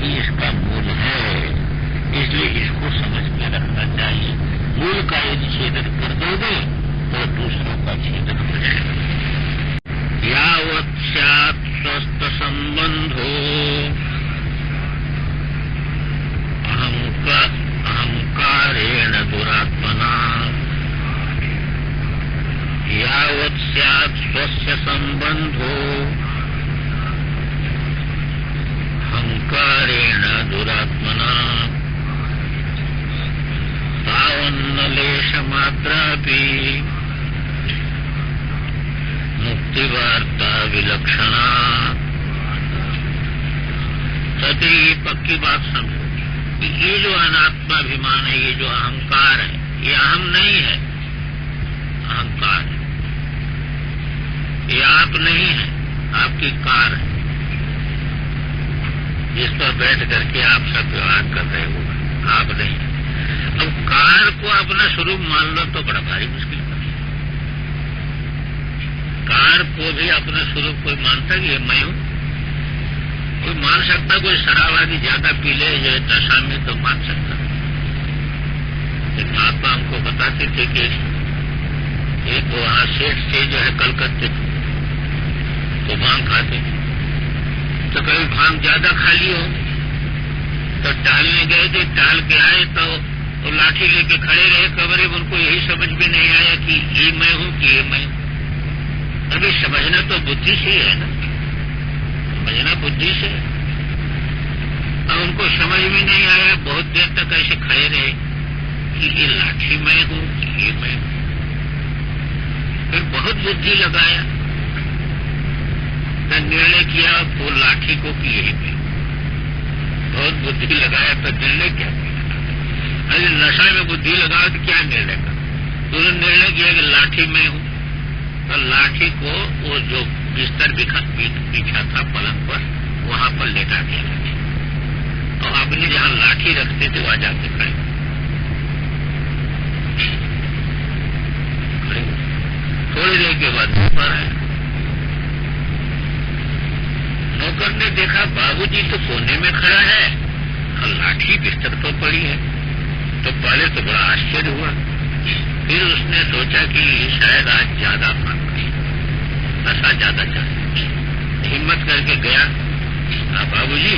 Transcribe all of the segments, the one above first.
ही इसका मूल है। इसलिए इसको समझ के रखना चाहिए। मूल का यदि छेदन कर दोगे तो दूसरों का छेदन हो जाएगा। यावत् स्यात् स्वस्थ संबंधो अहंकारेण दुरात्मना। यावत् स्यात् स्वस्य संबंधो अहंकारेण दुरात्मना तावन्न लेशमात्रापि मुक्तिवार्ता विलक्षणा। सती पक्की बात समझो कि ये जो अनात्माभिमान है, ये जो अहंकार है, ये अहम नहीं है, अहंकार है। ये आप नहीं है, आपकी कार है जिस पर बैठ करके आप सब व्यवहार कर रहे हो, आप नहीं। अब कार को अपना स्वरूप मान लो तो बड़ा भारी मुश्किल है। कार को भी अपना स्वरूप कोई मानता कि ये मैं हूं? कोई मान सकता? कोई शराब आदि ज्यादा पी ले जो नशा में तो मान सकता। एक महात्मा हमको बताते थे कि एक वहां सेठ से जो है कलकत्ते तो भांग खाते थे, तो कभी भांग ज्यादा खा ली हो तो टहलने गए थे, टहल के आए तो वो लाठी लेके खड़े रहे कमरे में। उनको यही समझ में नहीं आया कि ये मैं हूं कि ये मैं हूं। अभी समझना तो बुद्धि से ही है ना, समझना बुद्धि से। अब उनको समझ में नहीं आया, बहुत देर तक ऐसे खड़े रहे कि ये लाठी मैं हूं कि ये मैं हूं। फिर बहुत बुद्धि लगाया तो निर्णय किया वो लाठी को कि यही मैं। बहुत बुद्धि लगाया तो निर्णय क्या किया? अरे नशा में बुद्धि लगाओ तो क्या निर्णय कर? तो उन्होंने निर्णय किया कि लाठी मैं हूं। तो लाठी को वो जो बिस्तर बिछा था पलंग पर, वहां पर लेटा दिया और अपने जहां लाठी रखते थे वहां जाके खड़े। थोड़ी देर के बाद नौकर आया। नौकर ने देखा बाबूजी तो कोने में खड़ा है और लाठी बिस्तर पर पड़ी है। तो पहले तो बड़ा आश्चर्य हुआ, फिर उसने सोचा कि शायद आज ज्यादा पान नशा ज्यादा चल। हिम्मत करके गया, बाबूजी।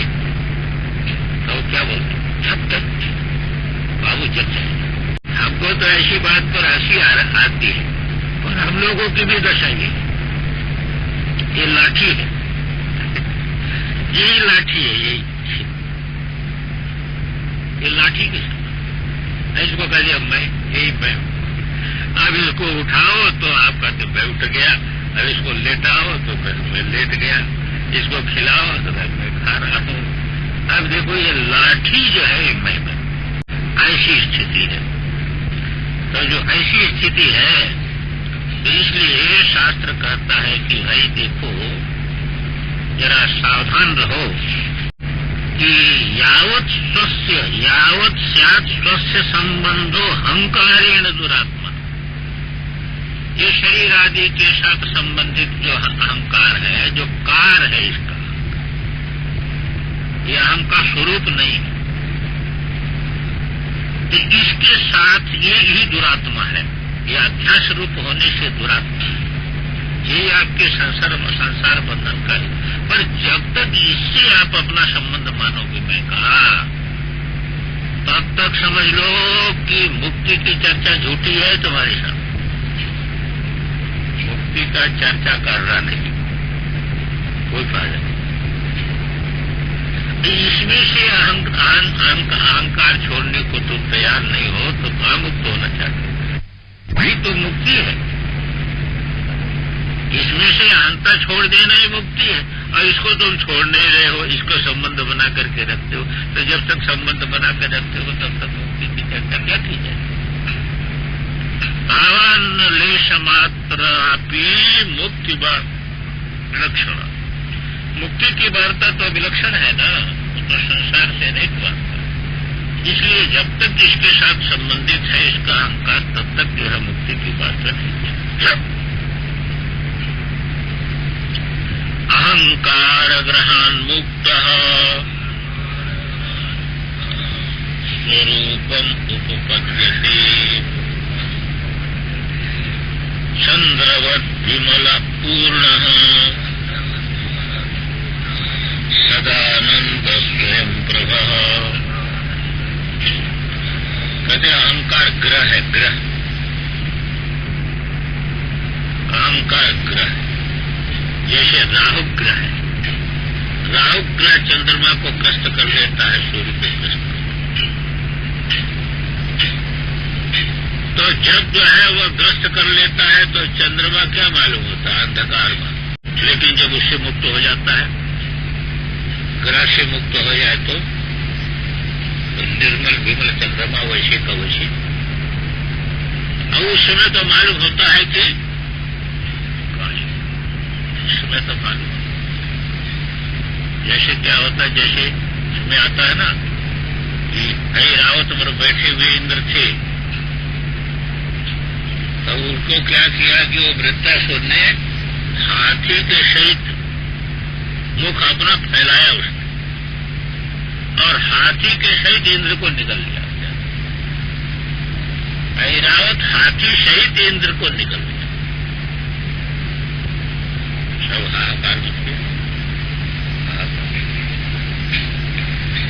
तो क्या बोलते? जब तक बाबू जब तक। हमको तो ऐसी बात पर हंसी आती है, और हम लोगों की भी दशा ये लाठी है, यही लाठी है, ये लाठी किस इसको कह दिया मैं, यही मैं। अब इसको उठाओ तो आप कहते मैं उठ गया, अब इसको लेटाओ तो फिर मैं लेट गया, इसको खिलाओ तो फिर मैं खा रहा हूं। अब देखो ये लाठी जो है मैं ऐसी स्थिति है। तो जो ऐसी स्थिति है, तो इसलिए शास्त्र कहता है कि भाई देखो जरा सावधान रहो कि यावत् स्यात् स्वस्य संबंधो अहंकारेण दुरात्मा। ये शरीर आदि के साथ संबंधित जो अहंकार है, जो कार है इसका, ये अहम का स्वरूप नहीं है। तो इसके साथ ये ही दुरात्मा है, ये अध्यास रूप होने से दुरात्मा है। ये आपके संसार बंधन का है। पर जब तक इससे आप अपना संबंध मानोगे मैं कहा, तब तक समझ लो कि मुक्ति की चर्चा झूठी है तुम्हारे साथ। मुक्ति का चर्चा कर रहा नहीं, कोई फायदा नहीं। इसमें से अहंकार छोड़ने को तुम तैयार नहीं हो तो कहाँ मुक्त होना चाहते? वही तो मुक्ति है। इसमें से अहंता छोड़ देना ही मुक्ति है, और इसको तुम छोड़ नहीं रहे हो, इसको संबंध बना करके रखते हो। तो जब तक संबंध बना कर रखते हो तब तक मुक्ति की चर्चा क्या की जाए? तावान लेश मात्र मुक्ति विलक्षण। मुक्ति की वार्ता तो विलक्षण है ना, तो संसार से नहीं वार्ता। इसलिए जब तक इसके साथ संबंधित है इसका अहंकार, तब तक जो है मुक्ति की वार्ता नहीं है। अहंकार ग्रहण मुक्त विमल पूर्ण सदानंद स्वयं प्रभा। कहते अहंकार ग्रह है, ग्रह, अहंकार ग्रह जैसे राहु ग्रह है। राहु ग्रह चंद्रमा को ग्रस्त कर लेता है, सूर्य को ग्रस्त कर। तो जब जो है वह ग्रस्त कर लेता है तो चंद्रमा क्या मालूम होता है, अंधकार में। लेकिन जब उससे मुक्त हो जाता है, ग्रह से मुक्त हो जाए तो निर्मल विमल चंद्रमा वैसे का वैसे। अब उस समय तो मालूम होता है कि उस समय तो मालूम जैसे क्या होता है, जैसे इसमें आता है ना कि ऐरावत पर बैठे हुए इंद्र थे, तो उनको क्या किया कि वो वृत्तासुर ने हाथी के सहित मुख अपना फैलाया उसने, और हाथी के सहित इंद्र को निगल लिया। ऐरावत हाथी सहित इंद्र को निगल लिया। सब हाहाकार मच गया।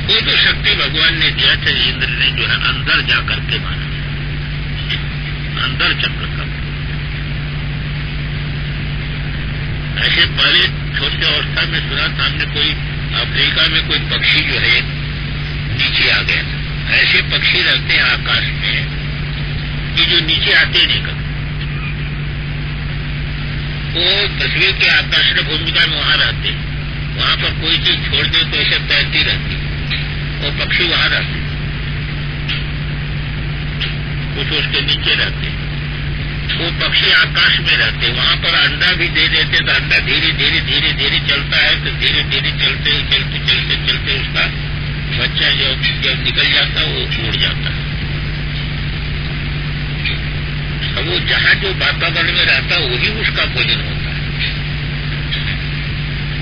वो तो शक्ति भगवान ने दिया था, इंद्र ने जो है अंदर जाकर के मारा, अंदर चक्र का। ऐसे पहले छोटे अवस्था में सुना था हमने, कोई अफ्रीका में कोई पक्षी जो है नीचे आ गया था। ऐसे पक्षी रहते हैं आकाश में कि जो नीचे आते नहीं कभी। वो पृथ्वी के आकर्षण भूमिका में वहां रहते हैं, वहां पर कोई चीज छोड़ दे तो ऐसे तैरती रहती, वो पक्षी वहां रहते, कुछ उसके नीचे रहते। वो पक्षी आकाश में रहते, वहां पर अंडा भी दे देते, तो अंडा धीरे धीरे धीरे धीरे चलता है, तो धीरे धीरे चलते चलते चलते चलते उसका बच्चा जब निकल जाता है वो उड़ जाता है। अब वो जहां जो वातावरण में रहता है वही उसका भोजन होता है।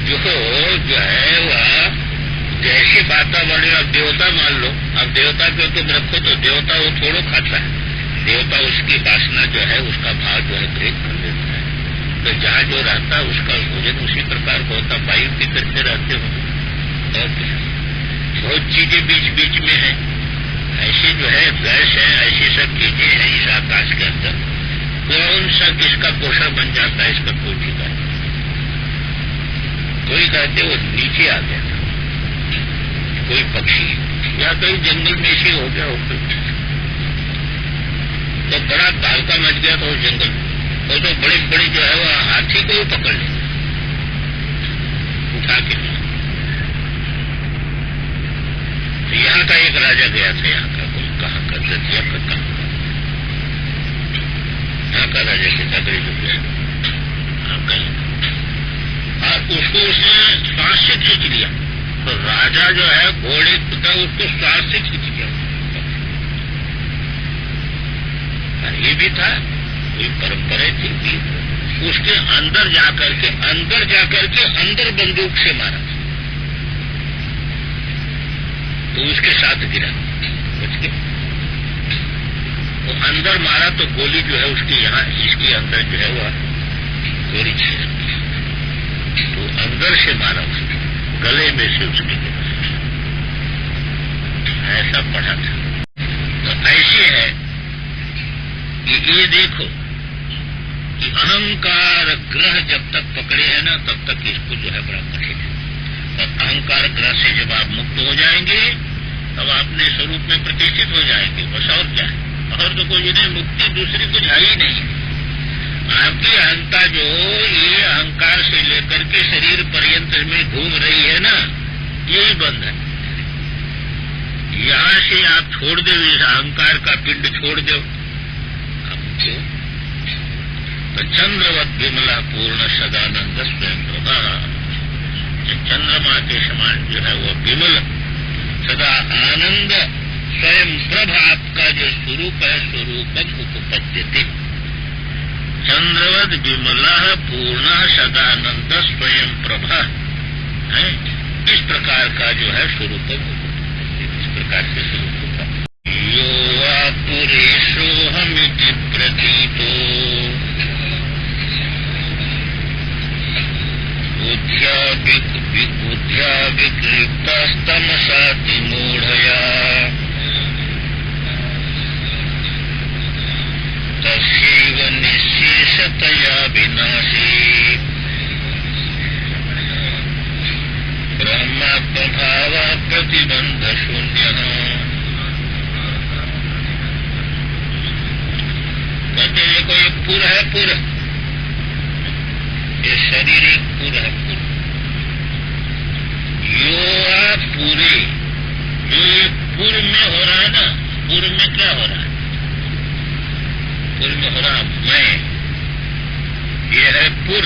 जो है वह जैसे वातावरण, अब देवता मान लो, अब देवता को तुम रखो तो देवता वो थोड़ो खाता है, देवता उसकी वासना जो है उसका भाव जो है ब्रेक कर देता है। तो जहाँ जो रहता है उसका भोजन उसी प्रकार का होता। वायु की करते रहते हो और बहुत चीजें बीच बीच में है, ऐसे जो है गैस है, ऐसी सब चीजें हैं इस आकाश के अंदर। कौन सा किसका पोषण बन जाता है इसका कोई ठिकाना नहीं। कोई कहते वो नीचे आ गया, कोई पक्षी या कहीं जंगल में से हो गया हो, तो बड़ा तालका मच गया तो जंगल, वो तो बड़े बड़े जो है वो हाथी को ही पकड़ ले उठा के। तो यहाँ का एक राजा गया था, यहाँ का कोई कहाँ का दतिया का कहाँ, यहाँ का राजा के तगड़े जो गया कहीं, और उसको उसने श्वास से खींच लिया। तो राजा जो है घोड़े का उसको श्वास से खींच लिया। ये भी था, कोई परंपरा थी, उसके अंदर जाकर के अंदर बंदूक से मारा, तो उसके साथ गिरा बच के। वो अंदर मारा तो गोली जो है उसके यहाँ, इसके अंदर जो है वह गोली छेद, तो अंदर से मारा उसने, गले में से उसके गिरा। ऐसा पढ़ा था। तो ऐसे है कि ये देखो कि अहंकार ग्रह जब तक पकड़े हैं ना, तब तक इसको जो है बड़ा कठिन है। और अहंकार ग्रह से जब आप मुक्त हो जाएंगे तब अपने स्वरूप में प्रतिष्ठित हो जाएंगे, बस। और क्या है, और तो कोई नहीं, मुक्ति दूसरी कुछ है ही नहीं। आपकी अहंता जो ये अहंकार से लेकर के शरीर पर्यंत में घूम रही है ना, यही बंद है। यहां से आप छोड़ दो, इस अहंकार का पिंड छोड़ दो आपको, तो चंद्रवत विमला पूर्ण सदानंद स्वयं प्रभा, चंद्रमा के समान जो है वो विमल सदा आनंद स्वयं प्रभ आपका जो स्वरूप है, स्वरूपम उपपद्यते। चंद्रवत विमला पूर्ण सदानंद स्वयं प्रभा है, इस प्रकार का जो है स्वरूपम, इस प्रकार से स्वरूप का यो पुरेशो हमिति प्रतीतो बुद्ध्या विक्लिप्तस्तमसातिमूढया तस्यैव निःशेषतया विनाशी ब्रह्मात्मभावः प्रतिबन्धशून्यः। कहते हैं कोई एक पुर है, पुर ये शरीर एक पुर है, पुर यो पूरे जो ये पुर में हो रहा है ना, पुर में क्या हो रहा है, पुर में हो रहा मैं, ये है पुर,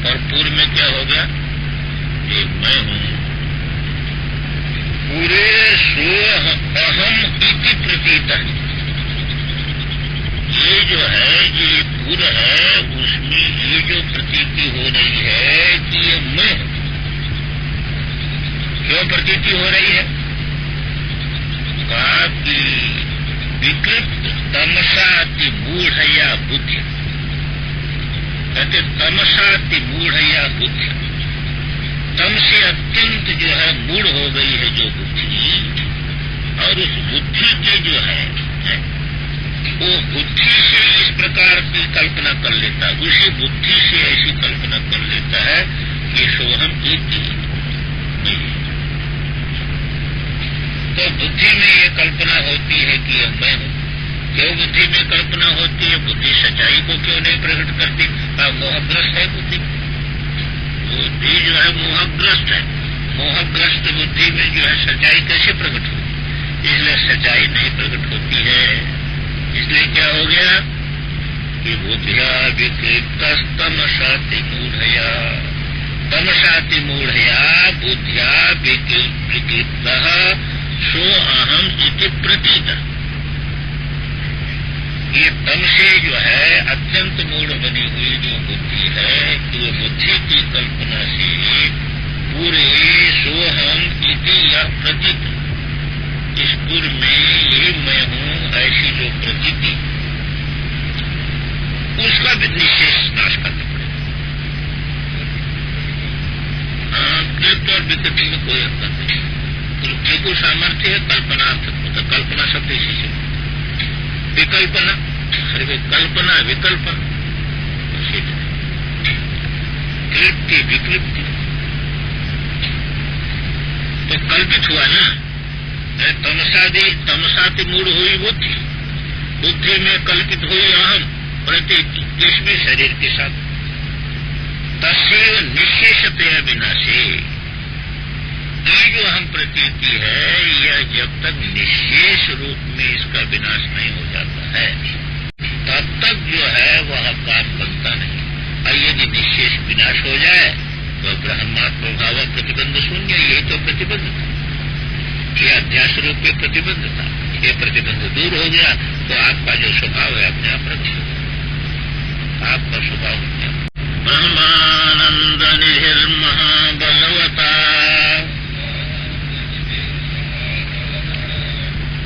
और पुर में क्या हो गया, ये मैं हूं। पूरे सो अहम इति प्रतीत है, ये जो है ये पुर है, उसमें ये जो प्रतीति हो रही है कि ये मैं हूं। क्यों प्रतीति हो रही है? कहा कि विकृत तमसाति मूढ़या बुद्धि, कहते तमसाति मूढ़या बुद्धि, तम से अत्यंत जो है मूढ़ हो गई है जो बुद्धि, और उस बुद्धि के जो है वो बुद्धि से इस प्रकार की कल्पना कर लेता है, उसी बुद्धि से ऐसी कल्पना कर लेता है कि सोहम एक नहीं। तो बुद्धि में ये कल्पना होती है कि अब मैं हूं। क्यों बुद्धि में कल्पना होती है? बुद्धि सच्चाई को क्यों नहीं प्रकट करती? मोहग्रस्त है बुद्धि, बुद्धि जो है मोहग्रस्त है। मोहग्रस्त बुद्धि में जो है सच्चाई कैसे प्रकट होती? इसलिए सच्चाई नहीं प्रकट होती है। इसलिए क्या हो गया कि बुद्धिया विकृतस्तमसाति मूढ़या, तमसाति मूढ़या बुद्धिया विकृतः सो अहम इति प्रतीत। ये तम से जो है अत्यंत मूढ़ बनी हुई जो बुद्धि है, कि वो बुद्धि की कल्पना से पूरे सोहम इति या प्रतीत, इस पुर में यही मैं हूं ऐसी जो प्रतीति, उसका भी निशेष नाश करना पड़ेगा। कृत और विकृति में कोई अंतर नहीं। कृत्य को सामर्थ्य है, कल्पनार्थक होता, कल्पना शब्द इसी से, विकल्पना, अरे कल्पना विकल्पन, कृत्य विकृति तो कल्पित हुआ ना। तमसाति मूढ़ हुई बुद्धि, बुद्धि में कल्पित हुई अहम प्रतीत, इसमें शरीर के साथ, तस्यैव निःशेषतया विनाशी। ये जो अहम प्रतीति है, यह जब तक निःशेष रूप में इसका विनाश नहीं हो जाता है, तब तक जो है वह काम बनता नहीं। और यदि निःशेष विनाश हो जाए तो ब्रह्मात्म भाव प्रतिबंध शून्य, यही तो प्रतिबंध था, ये अध्यास रूप में प्रतिबंध था। ये प्रतिबंध दूर हो गया तो आपका जो स्वभाव है अपने आप रख, आपका स्वभाव अपने आप। ब्रह्मानंद निधिर्महाबलवता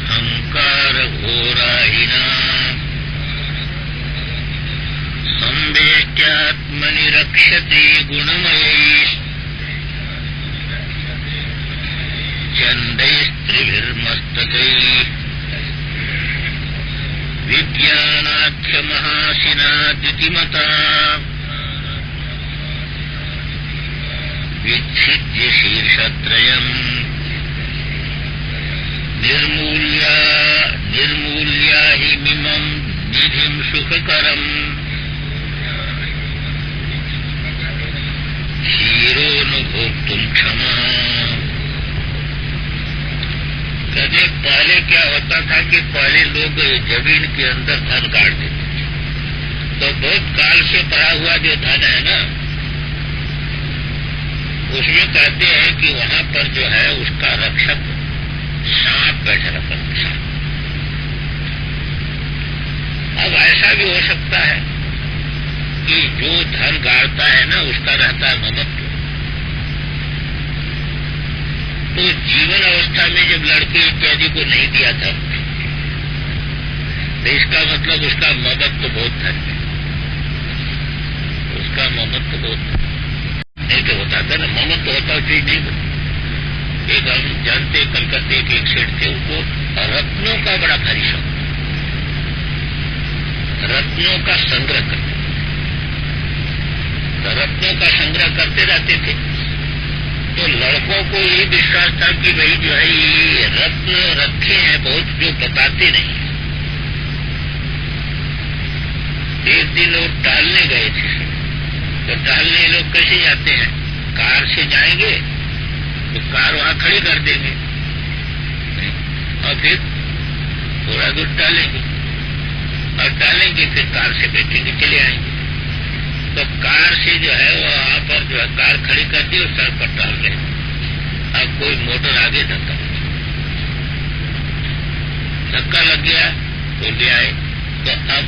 हंकार घोराहिना संवेष्ट्यात्मनि रक्षते गुणमयैः चंदैस्त्रिभिर्मस्तकैः विज्ञानाख्य महासिनादितिमता विच्छिद्य शीर्षत्रयम् निर्मूल्या हि मिमम् निधिम् सुखकरम् क्षीरोऽनुभोक्तुम् क्षमा। कहते पहले क्या होता था कि पहले लोग जमीन के अंदर धन गाड़ देते, तो बहुत काल से पड़ा हुआ जो धन है ना, उसमें कहते हैं कि वहां पर जो है उसका रक्षक सांप बैठा रहता है। अब ऐसा भी हो सकता है कि जो धन गाड़ता है ना उसका रहता है ममत्व। तो जीवन अवस्था में जब लड़के इत्यादि को नहीं दिया था, तो इसका मतलब उसका ममत्व बहुत धन है, का ममत्व बहुत नहीं तो होता था ना, ममत्व होता चीज नहीं होता। एक हम जानते कलकत्ते के एक सेठ थे, उनको रत्नों का बड़ा भारी शौक, रत्नों का संग्रह करते, रत्नों का संग्रह करते रहते थे। तो लड़कों को ये विश्वास था कि भाई जो है ये रत्न रखे हैं बहुत, जो बताते नहीं। एक दिन लोग टहलने गए थे, तो टहलने लोग कैसे जाते हैं, कार से जाएंगे तो कार वहां खड़ी कर देंगे और फिर थोड़ा दूर टहलेंगे और टहलेंगे, फिर कार से बैठेंगे, चले आएंगे। तो कार से जो है वहां पर जो है कार खड़ी कर दी और सड़क पर टहल गए। अब कोई मोटर आगे धक्का लग गया तो ले आए। तो अब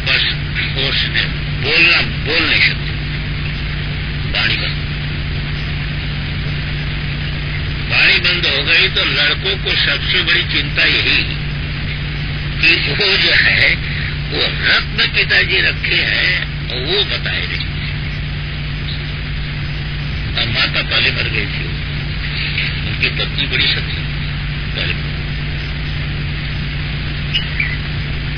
बस फोर्स ने बोल नहीं सकते, वाणी बंद हो गई। तो लड़कों को सबसे बड़ी चिंता यही कि वो जो है वो रत्न पिताजी रखे हैं और वो बताए नहीं। और माता पहले मर गई थी, उनकी पत्नी बड़ी सती पहले।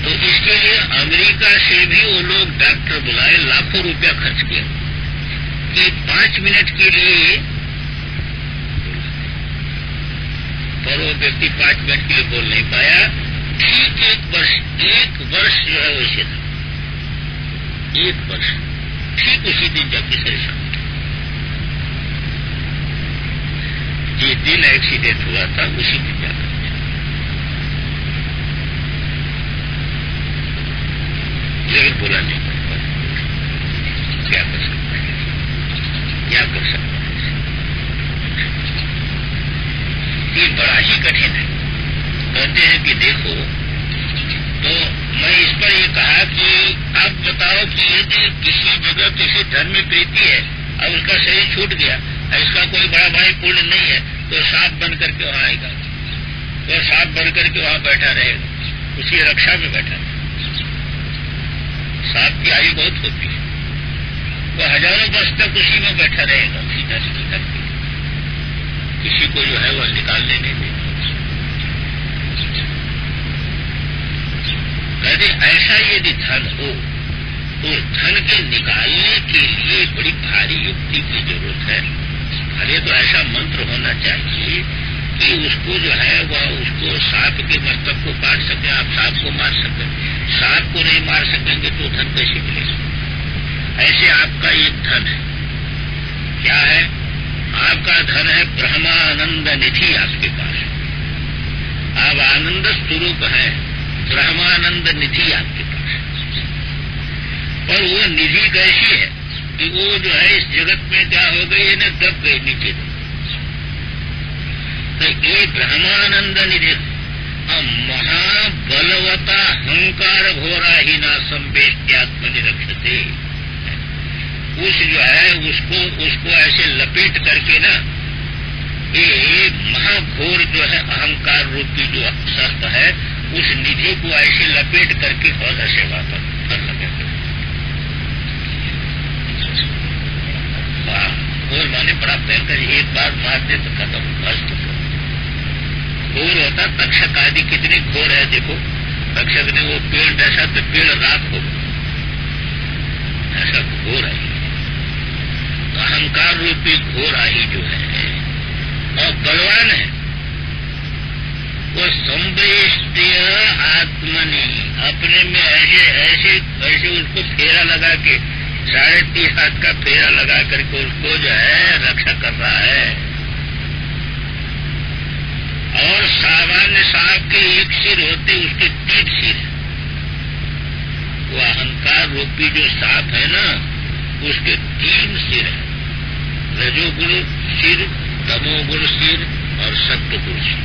तो इसके लिए अमेरिका से भी वो लोग डॉक्टर बुलाए, लाखों रुपया खर्च किया कि 5 मिनट के लिए, पर वो व्यक्ति 5 मिनट के लिए बोल नहीं पाया। ठीक 1 वर्ष जो है वैसे था, 1 वर्ष ठीक उसी दिन जाके सही जिस दिन एक्सीडेंट हुआ था उसी दिन जाकर लेकिन बोला नहीं पड़, क्या कर सकता है, क्या कर सकता है, ये बड़ा ही कठिन है। कहते हैं कि देखो, तो मैं इस पर ये कहा कि आप बताओ कि यदि किसी जगह किसी धर्म में प्रीति है और उसका शरीर छूट गया, इसका कोई बड़ा भाई पुण्य नहीं है, तो सांप बन करके वहां आएगा, तो सांप बन करके वहां बैठा रहेगा, उसकी रक्षा में बैठा रहेगा। सांप की आयु बहुत होती है, वो हजारों वर्ष तक उसी में बैठा रहेगा, सीधा सीधा करके, किसी को जो है वह निकालने नहीं देगा। कहते ऐसा यदि धन हो तो धन के निकालने के लिए बड़ी भारी युक्ति की जरूरत है। अरे तो ऐसा मंत्र होना चाहिए कि उसको जो है वह उसको सांप के मस्तक को काट सके, आप सांप को मार सके। सांप को नहीं मार सकेंगे तो धन कैसे मिलेगा। ऐसे आपका एक धन है, क्या है, आपका धन है ब्रह्मानंद निधि आपके पास। आप आनंद स्वरूप है, ब्रह्मानंद निधि आपके पास। और वो निधि कैसी है कि वो जो है इस जगत में क्या हो गई है ना, दब गई नीचे। तो ये ब्रह्मानंद निधि महाबलवता अहंकार घोरा ही ना संवेद्यात्म निरक्षते। उस जो है उसको ऐसे लपेट करके ना, ये महाघोर जो है अहंकार रूपी जो सर्प है, उस निधि को ऐसे लपेट करके और सेवा कर लगे। घोर माने बड़ा भयंकर, एक बार मार दे तो खत्म, नष्ट। घोर होता तक्षक आदि कितने घोर है, देखो तक्षक ने वो पेड़ डसा तो पेड़ राख हो, ऐसा घोर है। तो अहंकार रूपी घोर आई जो है और बलवान है, वो संवेष्टिय आत्मनि, अपने में ऐसे उसको फेरा लगा के 3.5 हाथ का फेरा लगा करके उसको जो है रक्षा कर रहा है। और सामान्य सांप के एक सिर होते, उसके 3 सिर। वो अहंकार रूपी जो सांप है ना, उसके 3 सिर है, रजोगुण सिर, तमोगुण सिर और सत्वगुण सिर।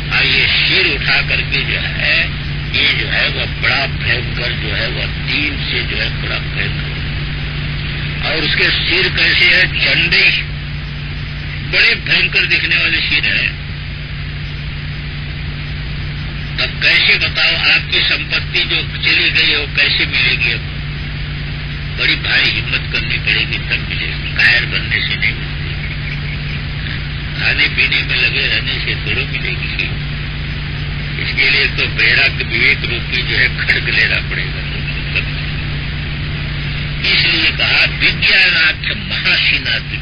और ये सिर उठा करके जो है, ये जो है वह बड़ा भयंकर जो है वह 3 से जो है बड़ा भयंकर। और उसके सिर कैसे है, चंडे, बड़े भयंकर दिखने वाले सिर है। अब कैसे बताओ आपकी संपत्ति जो चली गई है वो कैसे मिलेगी। अब बड़ी भारी हिम्मत करनी पड़ेगी तब मिलेगी, कायर बनने से नहीं मिलती। खाने पीने में लगे रहने से थोड़ा मिलेगी। इसके लिए तो वैराग्य विवेक रूपी जो है खड्ग लेना पड़ेगा। इसलिए कहा विज्ञानार्थ महाशिनाति,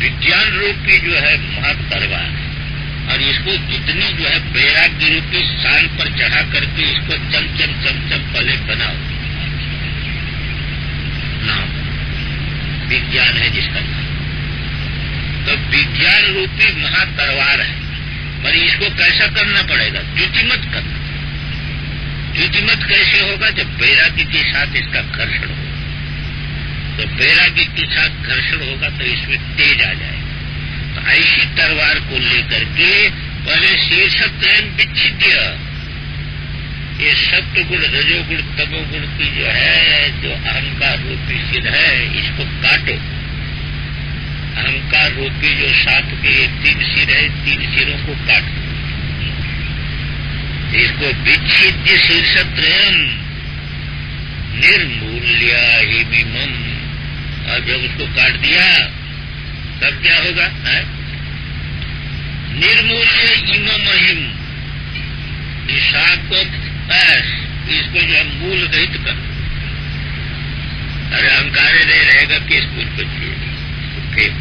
विज्ञान रूपी जो है महातलवार, और इसको जितनी जो है वैराग्य रूपी शान पर चढ़ा करके इसको चम पहले बनाओ नाम विज्ञान है जिसका नाम। तो विज्ञान रूपी महातलवार है, पर इसको कैसा करना पड़ेगा? द्युतिमत करना। द्युतिमत कैसे होगा? जब वैराग्य के साथ इसका घर्षण होगा। तो वैराग्य के साथ घर्षण होगा तो इसमें तेज आ जाएगा। तो ऐसी तलवार को लेकर के पहले शीर्षत्रयन विच्छिद्य, ये सत्वगुण रजोगुण तमोगुण की जो है जो अहंकार रूपी सिर है इसको काटो। अहंकार रूपी जो सांप के 3 सिर है, 3 सिरों को काटो। इसको विच्छिद्य शीर्षत्रयम निर्मूल्या हिमिमम। और जब उसको काट दिया तब क्या होगा? निर्मूल्य इमम अहिम, सांप को इसको जो है मूल रहित कर। अरे अहंकार नहीं रहेगा कि इस मूल को फेंक।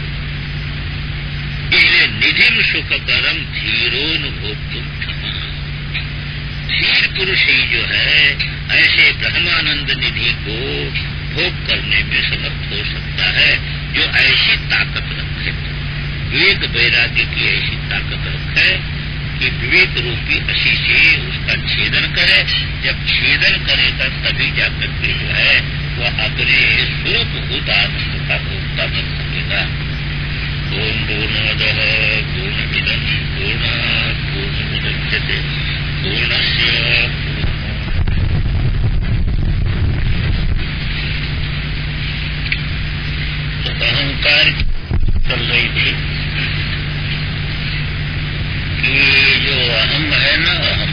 इसलिए निधिम सुखकरम धीरोनुभोक्तुम क्षमा। धीर पुरुष ही जो है ऐसे ब्रह्मानंद निधि को भोग करने में समर्थ हो सकता है, जो ऐसी ताकत रखे, विवेक वैराग्य की ऐसी ताकत रखे कि विवेक रूपी असी से उसका छेदन करे। जब छेदन करेगा तभी जाकर के जो है वह अपने स्वरूप भूत आनंद का भोक्ता बन सकेगा। ओम पूर्णमदः पूर्णमिदं पूर्णात् पूर्णमुदच्यते पूर्णस्य अहंकार चल रही थी कि जो अहम है ना, अहम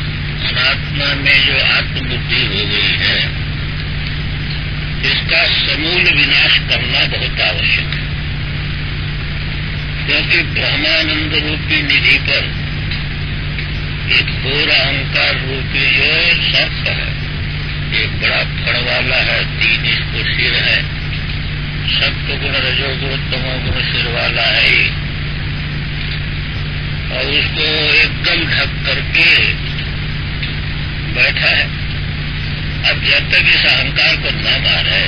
अनात्मा में जो आत्मबुद्धि हो गई है, इसका समूल विनाश करना बहुत आवश्यक है। क्योंकि ब्रह्मानंद रूपी निधि पर एक घोर अहंकार रूपी जो सर्प है, एक बड़ा फड़ वाला है, 3 इसको सिर है, सत्वगुण रजोगुण तमोगुण सिर वाला है, और उसको एकदम ढक करके बैठा है। अब जब तक इस अहंकार को न मारे,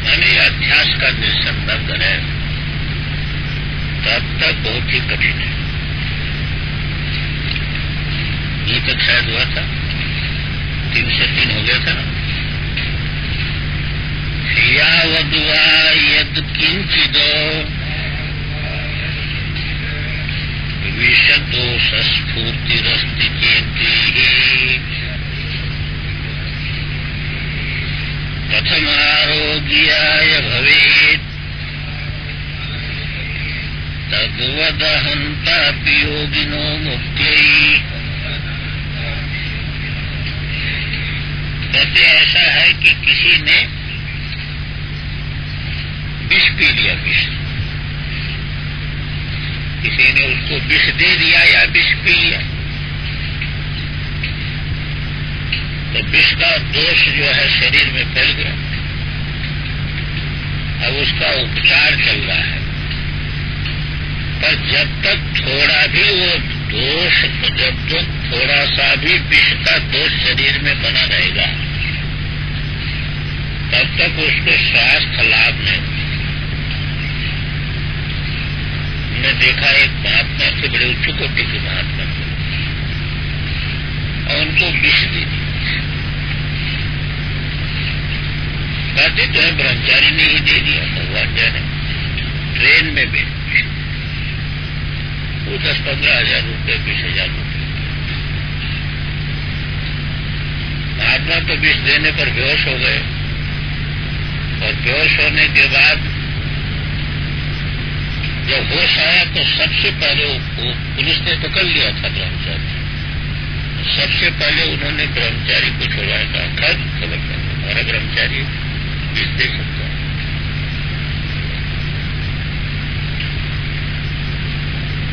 यानी अध्यास का निरसन न करे, तब तक बहुत ही कठिन है। ये तक शायद हुआ था, 3 से 3 हो गया था ना। यावद्वा यद किंचिदो विषदोष स्फूर्तिरस्ति चेति कथमारोग्याय भवेत् तद्वदहन्तापि योगिनो मुक्त्यै। कहते ऐसा है कि किसी ने विष पी लिया, विष, किसी ने उसको विष दे दिया या विष पी लिया, तो विष का दोष जो है शरीर में फैल गया। अब उसका उपचार चल रहा है, पर जब तक थोड़ा भी वो दोष, जब तक थोड़ा सा भी विष का दोष शरीर में बना रहेगा, तब तक उसको स्वास्थ्य लाभ नहीं। हमने देखा एक महात्मा थे, बड़े उच्च कोटि के महात्मा थे, और उनको विष दे दी। कहते तो है ब्रह्मचारी ने ही दे दिया, भगवान जाने। ट्रेन में भी वो 10-15 हजार रुपये, 20,000 रुपये। महात्मा तो विष देने पर बेहोश हो गए, और बेहोश होने के बाद जब होश आया तो सबसे पहले वो पुलिस ने पकड़ लिया था ब्रह्मचारी, सबसे पहले उन्होंने ब्रह्मचारी को छुड़वाया था, खत खबर था हमारा ब्रह्मचारी विष दे सकता है।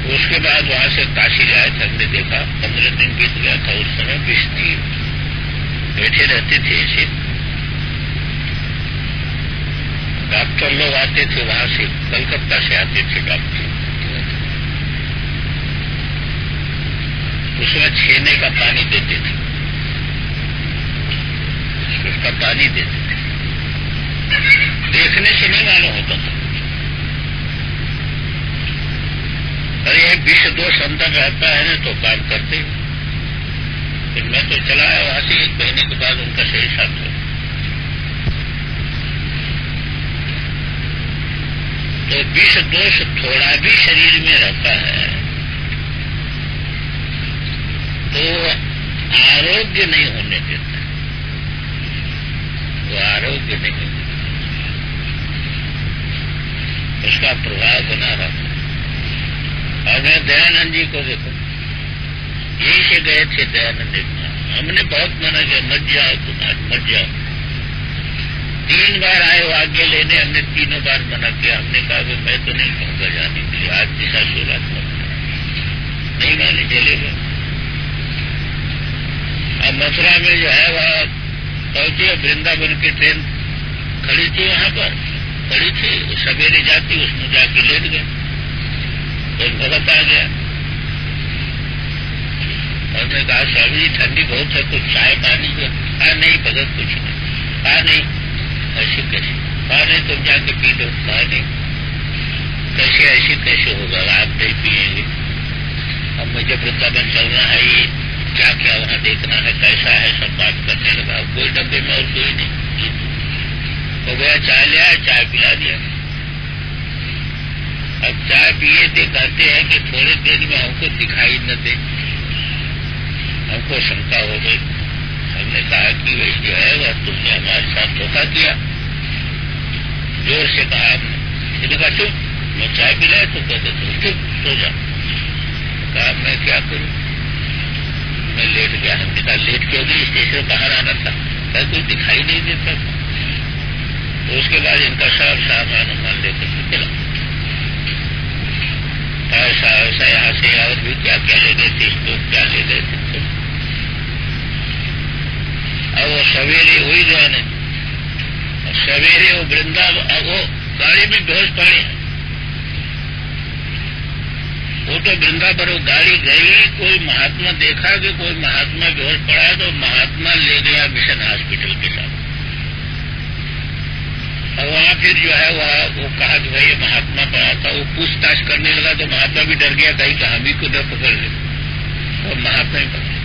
उसके बाद वहां से काशी आए थे, हमने देखा 15 दिन बीत गया था, उस समय विष थी, बैठे रहते थे ऐसे, डॉक्टर लोग आते थे वहां से, कलकत्ता से आते थे डॉक्टर, उसमें छेने का पानी देते थे, उसका पानी देते थे, देखने से नहीं मालूम होता था। अरे ये विष दोष अंदर रहता है ना तो काम करते। फिर मैं तो चला आया वहां से, 1 महीने के बाद उनका शरीर शांत हो। तो विष दोष थोड़ा भी शरीर में रहता है तो आरोग्य नहीं होने देता, वो आरोग्य नहीं होने देता, उसका प्रभाव बना रहता है। और मैं दयानंद जी को देखो, यहीं से गए थे दयानंद जी, हमने बहुत मना किया, मत जाओ तुम्हारे, मत जाओ। 3 बार आए वो आज्ञा लेने, हमने 3 बार मना किया। हमने कहा कि मैं तो नहीं कहूंगा जाने के लिए, आज दिशा शुरुआत नहीं माने, चले गए। अब मथुरा में जो है वह पहुंचे, वृंदावन की ट्रेन खड़ी थी, वहां पर खड़ी थी, सवेरे जाती, उसमें जाके लेट गए, तो भगत आ गया। और मैं कहा स्वामी जी ठंडी बहुत है, कुछ चाय पानी को? कहा नहीं भगत कुछ नहीं। कहा नहीं, ऐसे कैसे? कहा नहीं तुम जाके पी लो। कहा नहीं, कैसे ऐसे कैसे होगा, आप नहीं पिएंगे। अब मुझे वृंदावन चलना है, ये क्या क्या वहां देखना है, कैसा है, सब बात करने लगा। कोई डब्बे में और कोई नहीं, तो गया चाय ले आया, चाय पिला दिया। अब चाय पिए थे, कहते हैं कि थोड़ी देर में हमको दिखाई न दे, हमको शंका हो गई। हमने कहा कि वही जो है वह तुमने हमारे साथ धोखा किया, जोर से कहा हमने। फिर कहा चुप, मैं चाय पिलाया तो कहते तुम चुप सो जा। कहा मैं क्या करूं, मैं लेट गया। हमने कहा लेट क्यों गई, स्टेशन बाहर आना था। कहा कोई दिखाई नहीं देता। तो उसके बाद इनका सब सामान मान लेकर चला, ऐसा ऐसा यहाँ से और भी क्या क्या ले गए थे, इसको क्या ले गए थे। अब वो सवेरे हुई गया नहीं, सवेरे वो वृंदावन, वो गाड़ी में बेहोश पड़े हैं, वो तो वृंदावन वो गाड़ी गई, कोई महात्मा देखा कि कोई महात्मा बेहोश पड़ा है, तो महात्मा ले गया मिशन हॉस्पिटल के साथ। और वहां फिर जो है वो कहा कि भाई महात्मा पड़ा था, वो पूछताछ करने लगा तो महात्मा भी डर गया, कहीं कि हम ही को न पकड़ ले, और महात्मा ही पकड़,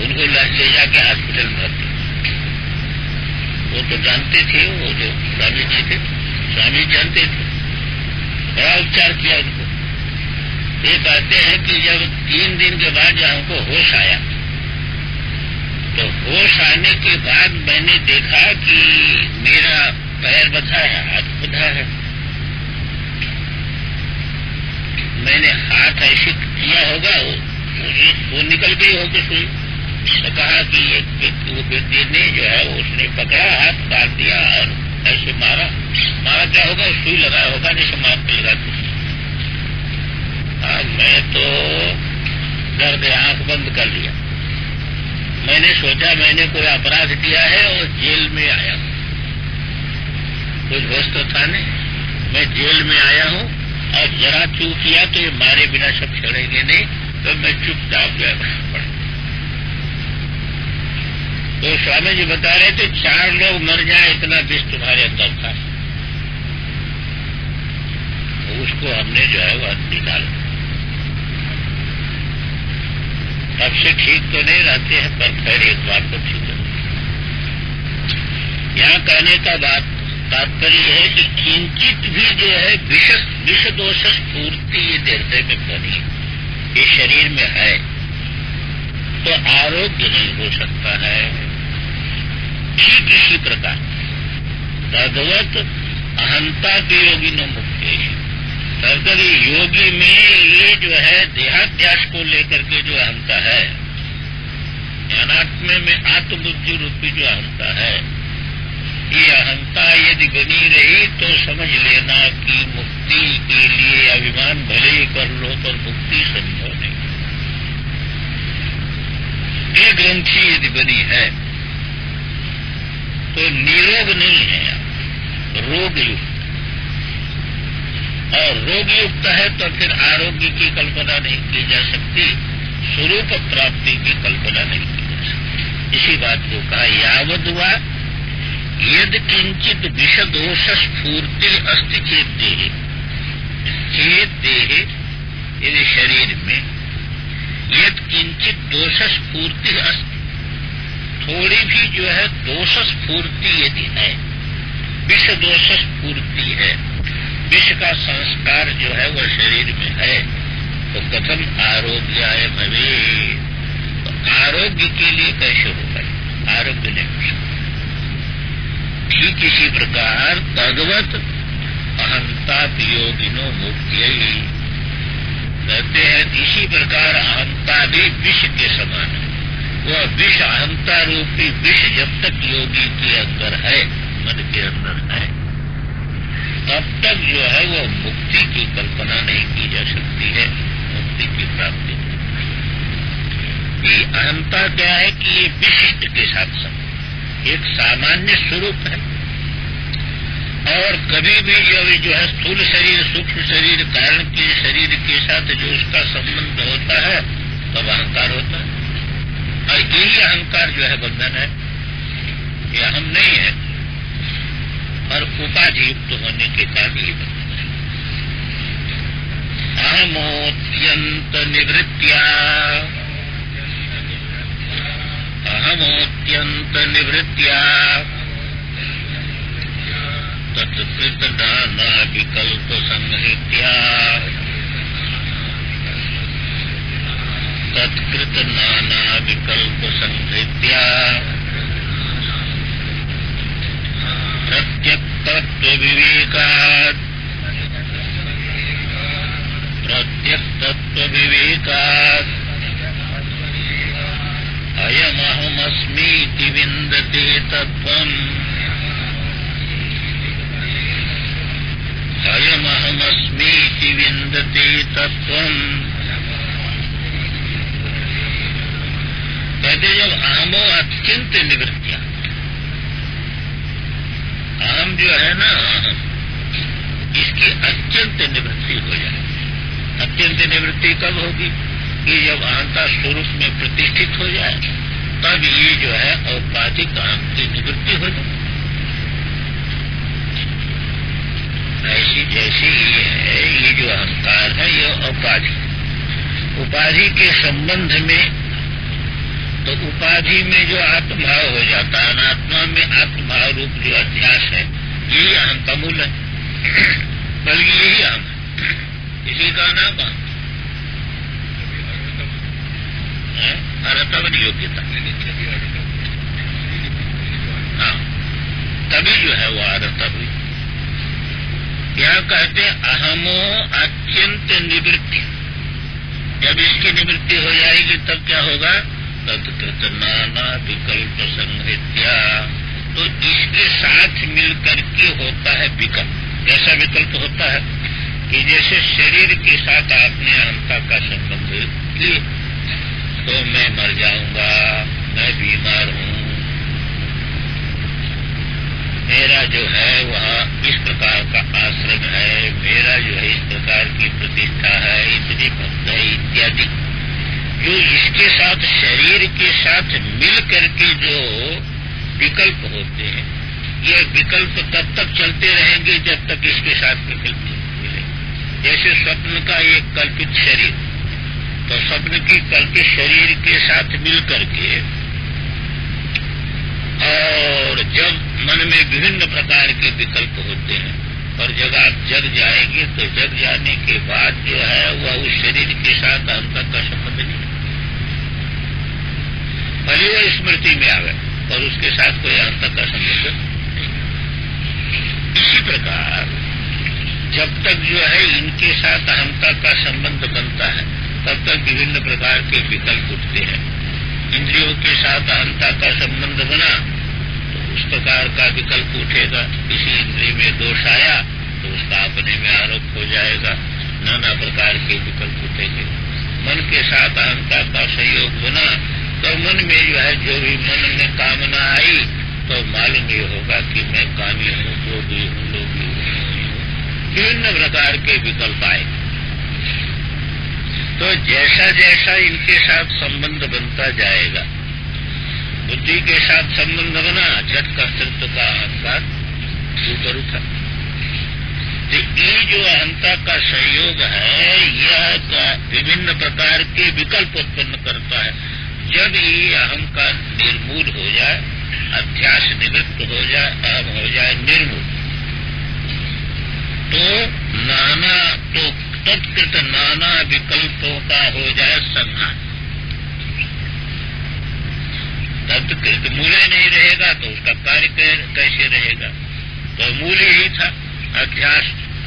उनको ले जाके हॉस्पिटल में भर्ती। वो तो जानते थे, वो जो स्वामी जी थे, स्वामी जानते थे, बड़ा उपचार किया उनको। ये कहते हैं कि जब 3 दिन के बाद जब हमको होश आया, तो होश आने के बाद मैंने देखा कि मेरा पैर बंधा है, हाथ बंधा है। मैंने हाथ ऐसे किया होगा, वो निकल गई होगी सुई। तो कहा कि वो व्यक्ति ने जो है उसने पकड़ा, हाथ काट दिया और ऐसे मारा। मारा क्या होगा, सुई लगाया होगा, जैसे मारते लगाते। मैं तो डर गया, आंख बंद कर लिया। मैंने सोचा मैंने कोई अपराध किया है और जेल में आया हूं। कुछ होश तो था नहीं, मैं जेल में आया हूं और जरा चूक किया तो ये मारे बिना सब छोड़ेंगे नहीं, तो मैं चुपचाप गया। तो स्वामी जी बता रहे थे 4 लोग मर जाए इतना विष तुम्हारे अंदर था। तो उसको हमने जो है वह निकाला। तब से ठीक तो नहीं रहते हैं, पर खैर एक बात तो ठीक है। यहाँ कहने का बात तात्पर्य है कि किंचित भी जो है विष दोष स्फूर्ति ये हृदय में बनी, ये शरीर में है, तो आरोग्य नहीं हो सकता है। ठीक इसी प्रकार तद्वत अहंता के योगी न मुक्ति, तब तक योगी में ये जो है देहाध्यास को लेकर के जो अहंता है, अनात्म में आत्मबुद्धि रूपी जो अहंता है, ये अहंता यदि बनी रही तो समझ लेना कि मुक्ति के लिए अभिमान भले ही कर लो पर मुक्ति संभव नहीं। ये ग्रंथि यदि बनी है तो निरोग नहीं है, रोग युक्त, और रोग युक्त है तो फिर आरोग्य की कल्पना नहीं की जा सकती, स्वरूप प्राप्ति की कल्पना नहीं की जा सकती। इसी बात को कहा यावद वा यद किंचित विषदोष स्फूर्ति अस्ति चेत देहे यदि शरीर में यद किंचित दोष स्फूर्ति अस्ति, थोड़ी भी जो है दोष स्फूर्ति यदि है, विष दोष स्फूर्ति है, विष का संस्कार जो है वह शरीर में है, तो कथम आरोग्याय भवे, तो आरोग्य के लिए कैसे होगा? आरोग्य नहीं हो सकता। ठीक इसी प्रकार तद्वत अहंता योगिनो मुक्त्यई, कहते हैं इसी प्रकार अहंता भी विष के समान है। वह विष अहंता रूपी विष जब तक योगी के अंदर है, मन के अंदर है, तब तक जो है वो मुक्ति की कल्पना नहीं की जा सकती है, मुक्ति की प्राप्ति। ये अहंता क्या है कि ये विशिष्ट के साथ एक सामान्य स्वरूप है, और कभी भी जो है स्थूल शरीर, सूक्ष्म शरीर, कारण के शरीर के साथ जो उसका संबंध होता है तब अहंकार होता है, और यही अहंकार जो है बंधन है, ये अहम नहीं है, और उपाधि युक्त होने के कारण ही बंधन है। अहमोत्यंत निवृत्त्या, अहमोत्यंत निवृत्त्या तत्कृत नाना विकल्प संहृत्या, तत्कृत नाना विकल्प संहृत्या प्रत्यक्तत्व विवेकात्, प्रत्यक्तत्व विवेकात् अयमहमस्मीति विन्दते तत्त्वम्, अयमहमस्मीति विन्दते तत्त्वम्। कहते जब अहमो अत्यंत निवृत्तिया, अहम जो है ना, इसकी अत्यंत निवृत्ति हो जाए। अत्यंत निवृत्ति कब होगी? कि जब अहंता स्वरूप में प्रतिष्ठित हो जाए, तब ये जो है औपाधिक अहम की निवृत्ति हो जाए। ऐसी जैसे ये है, ये जो अहंकार है ये उपाधि, उपाधि के संबंध में, तो उपाधि में जो आत्मभाव हो जाता है, अनात्मा में आत्मभाव रूप जो अध्यास है, यही अहम का मूल है, बल्कि यही अहम है, इसी का नाम अहम। अरतवन योग्यता, हाँ, तभी जो है वो अरतव। क्या कहते हैं? अहमो अत्यंत निवृत्ति, जब इसकी निवृत्ति हो जाएगी तब क्या होगा? तत्कृत नाना विकल्प संहृत्या, तो इसके साथ मिलकर के होता है विकल्प। कैसा विकल्प होता है? कि जैसे शरीर के साथ आपने अहंता का संबंध किए, तो मैं मर जाऊंगा, मैं बीमार हूं, मेरा जो है वह इस प्रकार का आश्रम है, मेरा जो है इस प्रकार की प्रतिष्ठा है, इतनी भक्त है इत्यादि, जो इसके साथ शरीर के साथ मिल करके जो विकल्प होते हैं, ये विकल्प तब तक चलते रहेंगे जब तक इसके साथ विकल्प मिले। जैसे स्वप्न का एक कल्पित शरीर, तो स्वप्न की कल्पित शरीर के साथ मिल करके, और जब मन में विभिन्न प्रकार के विकल्प होते हैं, और जब आप जग जाएंगे तो जग जाने के बाद जो है वह उस शरीर के साथ अंतर का संबंध नहीं, भले वो स्मृति में आवे और उसके साथ कोई अंतर का संबंध नहीं। इसी प्रकार जब तक जो है इनके साथ अहंता का संबंध बनता है तब तक विभिन्न प्रकार के विकल्प उठते हैं। इंद्रियों के साथ अहंता का संबंध बना तो उस प्रकार का विकल्प उठेगा। किसी इंद्रिय में दोष आया तो उसका अपने में आरोप हो जाएगा, नाना प्रकार के विकल्प उठेंगे। मन के साथ अहंता का सहयोग बना तो मन में जो है जो भी मन में कामना आई तो मालूम ये होगा कि मैं कामी हूँ, जोगी हूँ, लोभी हूँ। विभिन्न प्रकार के विकल्प आए तो जैसा जैसा इनके साथ संबंध बनता जाएगा, बुद्धि के साथ संबंध बना, झट कर्तृत्व का अहंकार ऊपर उठा। ये जो अहंता का संयोग है यह विभिन्न प्रकार के विकल्प उत्पन्न करता है। जब ये अहंकार निर्मूल हो जाए, अध्यास निवृत्त हो जाए, अहम हो जाए निर्मूल, तो तत्कृत नाना विकल्पों का हो जाए संहार। तत्कृत मूल्य नहीं रहेगा तो उसका कार्य कैसे रहेगा? तो मूल्य ही था अध्यास,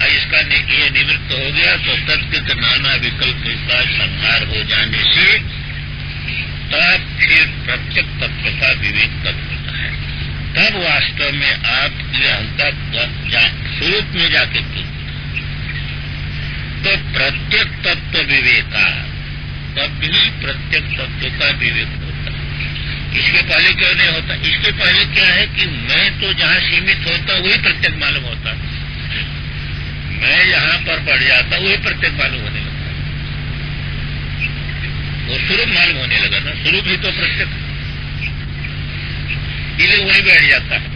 इसका ये निवृत्त हो गया तो तत्कृत नाना विकल्प का संहार हो जाने से तब फिर प्रत्येक तत्व का विवेक तब होता है। तब वास्तव में आपकी अहंता स्वरूप में जाके तो प्रत्येक तत्व विवेका, तब भी प्रत्येक तत्व का विवेक होता है। इसके पहले क्यों नहीं होता? इसके पहले क्या है कि मैं तो जहाँ सीमित होता वही प्रत्येक मालूम होता, मैं यहाँ पर बढ़ जाता वही प्रत्येक मालूम होने लगता। वो स्वरूप मालूम होने लगा ना, स्वरूप ही तो प्रत्येक, इसलिए वही बैठ जाता है।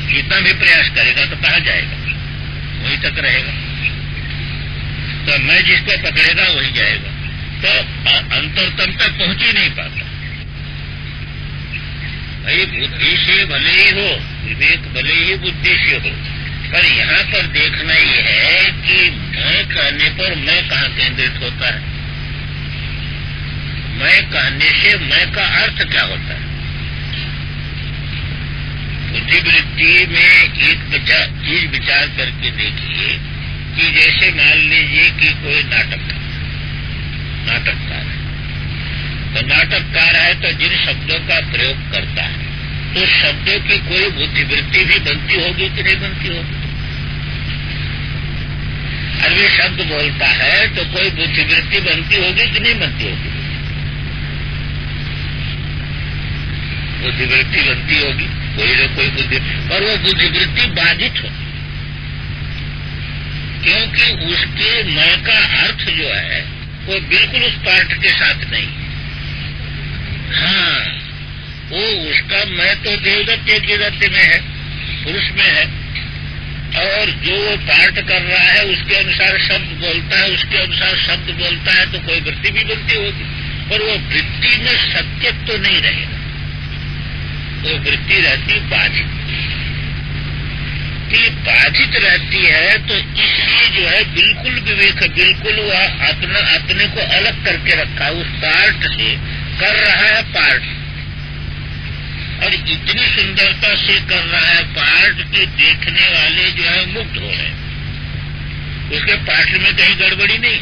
जितना भी प्रयास करेगा तो कहाँ जाएगा? वहीं तक रहेगा। तो मैं जिसको पकड़ेगा वही जाएगा, तो अंतरतम तक पहुंच ही नहीं पाता। भाई बुद्धि से भले ही हो, विवेक भले ही बुद्धि से हो, पर यहाँ पर देखना ये है कि मैं कहने पर मैं कहाँ केंद्रित होता है। मैं कहने से मैं का अर्थ क्या होता है? बुद्धिवृत्ति में एक चीज विचार करके देखिए कि जैसे मान लीजिए कि कोई नाटककार है, तो नाटककार है तो जिन शब्दों का प्रयोग करता है तो शब्दों की कोई बुद्धिवृत्ति भी बनती होगी कि नहीं बनती होगी? अरे शब्द बोलता है तो कोई बुद्धिवृत्ति बनती होगी कि नहीं बनती होगी? बुद्धिवृत्ति बनती होगी, कोई न कोई बुद्धि, और वो बुद्धिवृत्ति बाधित हो, क्योंकि उसके मैं का अर्थ जो है वो बिल्कुल उस पार्ट के साथ नहीं है। हाँ, वो उसका मैं तो देवदत्त देवदत्त में है, पुरुष में है, और जो वो पार्ट कर रहा है उसके अनुसार शब्द बोलता है, उसके अनुसार शब्द बोलता है तो कोई वृत्ति भी बनती होगी, पर वो वृत्ति में सत्यत्व तो नहीं रहेगा, वो वृत्ति रहती बाधित। बाधित रहती है तो इसलिए जो है बिल्कुल विवेक, बिल्कुल वह अपने को अलग करके रखा, उस पार्ट से कर रहा है पार्ट, और इतनी सुंदरता से कर रहा है पार्ट कि देखने वाले जो है मुग्ध हो रहे हैं। उसके पार्ट में कहीं गड़बड़ी नहीं,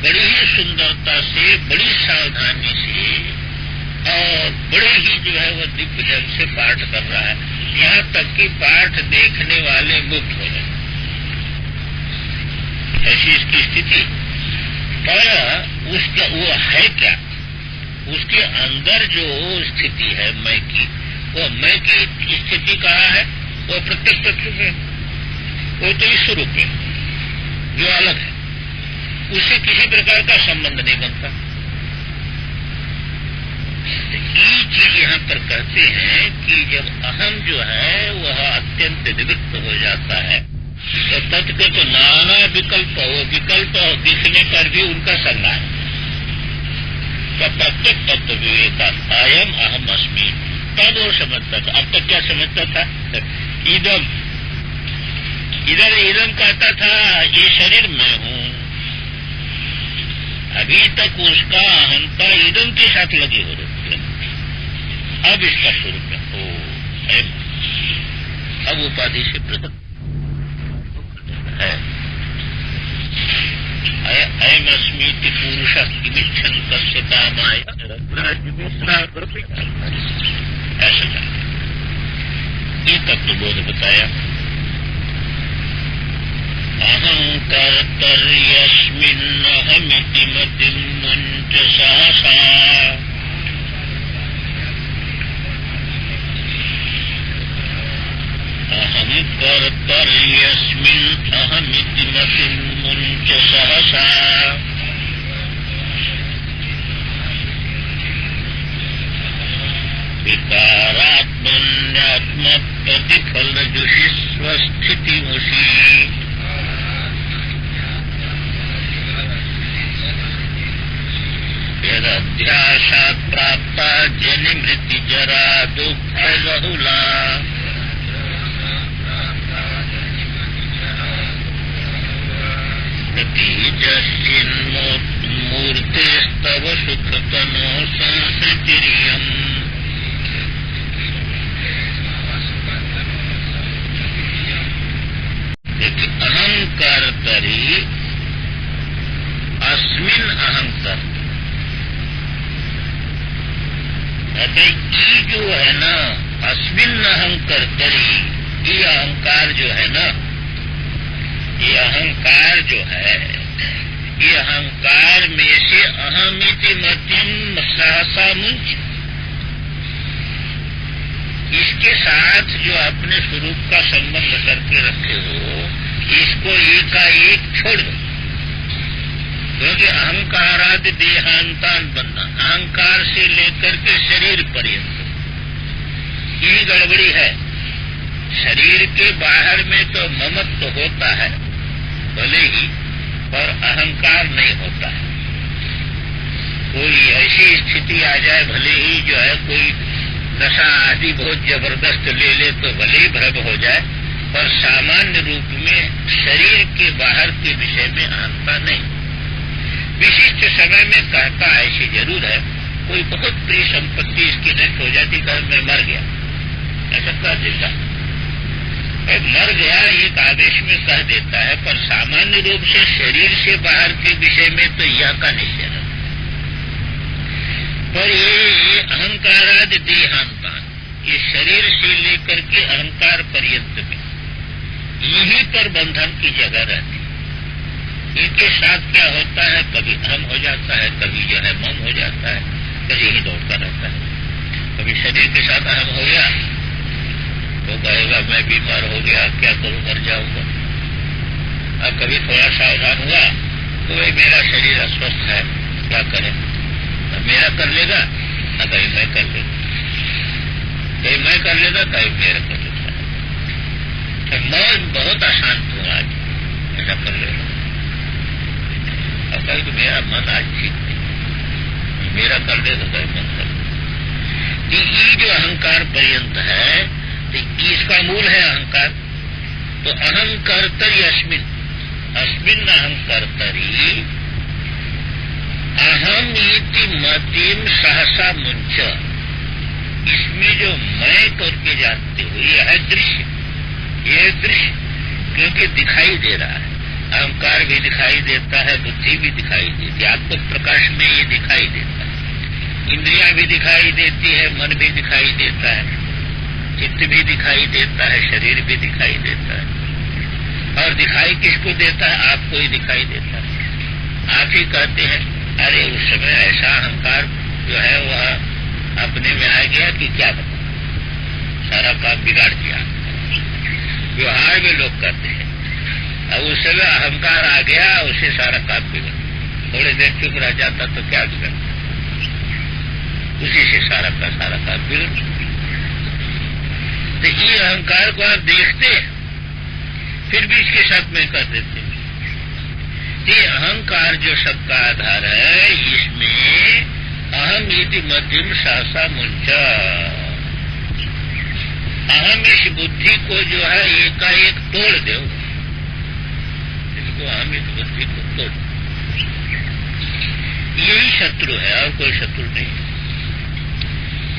बड़ी ही सुंदरता से, बड़ी सावधानी से और बड़े ही जो है वो दिव्य ढंग से पाठ कर रहा है, यहाँ तक कि पाठ देखने वाले मुक्त हो जाए, ऐसी इसकी स्थिति। पर उसका वो है क्या? उसके अंदर जो स्थिति है मैं की, वो मैं की स्थिति कहाँ है? वो प्रत्येक तत्व में, वो तो इस स्वरूप में जो अलग है, उससे किसी प्रकार का संबंध नहीं बनता। ये चीज यहाँ पर कहते हैं कि जब अहम जो है वह अत्यंत निवृत्त हो जाता है तो तत्व तो नाना विकल्प, वो विकल्प दिखने पर भी उनका संज्ञा है। तो प्रत्येक तत्व विवेका अयम अहम अस्मि, तब वो समझता था। अब तक क्या समझता था? इदम, इधर इदम कहता था ये शरीर मैं हूँ, अभी तक उसका अहंता इदम के साथ लगी हो रही। अब इसका स्वरूप है अब उपाधि से पृथक अयमस्मीति पुरुषः किमिच्छन्तस्य कामाय ऐसा ये तत्वबोध बताया। अहंकर्तर्यस्मिन्नहमिति मतिं मुञ्च सहसा अहंकर्तर्यस्मिन् अहमिति मतिं मुञ्च सहसा विकारात्मन्यात्मप्रतिफलजुषि स्वस्थितिमुषी यदध्यासात् प्राप्ता जनिमृतिजरा दुःखबहुला प्रतीजश्चिन्मूर्तेस्तव सुखतनो संसृतिरियम् अहंकर्तरी अस्मिन अहंकर कहते जो है ना अस्मिन अहंकर्तरी ये अहंकार जो है ना ये अहंकार जो है ये अहंकार में से अहमिति मतिम सहसा मुंच इसके साथ जो अपने स्वरूप का संबंध करके रखे हो इसको एकाएक छोड़ दो, क्योंकि अहंकारादि देहांतान बनना अहंकार से लेकर के शरीर पर्यंत ये गड़बड़ी है। शरीर के बाहर में तो ममत्व होता है भले ही, पर अहंकार नहीं होता है। कोई ऐसी स्थिति आ जाए भले ही जो है कोई नशा आदि बहुत जबरदस्त ले ले तो भले ही भ्रम हो जाए, पर सामान्य रूप में शरीर के बाहर के विषय में अहंता नहीं। विशिष्ट समय में कहता ऐसी जरूर है, कोई बहुत प्रिय संपत्ति इसकी नष्ट हो जाती कल मैं मर गया ऐसा कह देता है, मर गया एक आदेश में कह देता है, पर सामान्य रूप से शरीर से बाहर के विषय में तो यह का निश्चय है। पर ये अहंकारादि देहांतान ये शरीर से लेकर के अहंकार पर्यंत में यहीं पर बंधन की जगह रहती है। इनके साथ क्या होता है, कभी अहम हो जाता है, कभी जो है मम हो जाता है, कभी ही दौड़ता रहता है। कभी शरीर के साथ अहम हो गया तो कहेगा मैं बीमार हो गया, क्या करूं, मर जाऊंगा। अब कभी थोड़ा सावधान हुआ तो भाई मेरा शरीर अस्वस्थ है, क्या करें, मेरा कर लेगा न कहीं मैं कर लेगा, कहीं मैं कर लेगा कहीं मेरा कर लेगा। तो मैं बहुत अशांत हूं आज, ऐसा कर लेगा। अब कहीं तो मेरा मन आज ठीक नहीं, मेरा कर लेगा कहीं मन कर लेगा। ये जो अहंकार पर्यंत है तो इसका मूल है अहंकार। तो अहंकर्तरी अस्मिन अस्मिन अहंकर्तरी अहम इति मतिम सहसा मुंच इसमें जो मैं करके जानते हो यह है दृश्य, यह दृश्य क्योंकि दिखाई दे रहा है। अहंकार भी दिखाई देता है, बुद्धि भी दिखाई देती है, आत्म प्रकाश में ये दिखाई देता है। इंद्रियां भी दिखाई देती है, मन भी दिखाई देता है, चित्त भी दिखाई देता है, शरीर भी दिखाई देता है। और दिखाई किसको देता है, आपको ही दिखाई देता है। आप ही कहते हैं अरे उस समय ऐसा अहंकार जो है वह अपने में आ गया कि क्या बता, सारा काम बिगाड़ दिया। व्यवहार में लोग कहते हैं अब उस समय अहंकार आ गया उसे सारा काम बिगड़, थोड़ी देर चुप रह जाता तो क्या बिगड़ता, उसी से सारा का सारा काम बिगड़। तो ये अहंकार को आप देखते हैं फिर भी इसके साथ में कर देते हैं। ये अहंकार जो सबका आधार है इसमें अहम यदि मध्यम सहसा मुंचा अहम इस बुद्धि को जो है एकाएक तोड़ दो, इसको अहम इस बुद्धि को तोड़, यही शत्रु है और कोई शत्रु नहीं।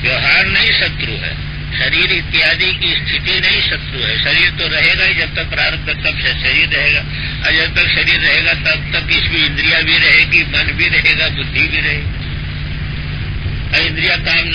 व्यवहार नहीं शत्रु है, शरीर इत्यादि की स्थिति नहीं शत्रु है। शरीर तो रहेगा ही जब तक प्रारब्ध तब से शरीर रहेगा, और जब तक शरीर रहेगा तब तक इसमें इंद्रिया भी रहेगी, मन भी रहेगा, बुद्धि भी रहेगी। इंद्रिया काम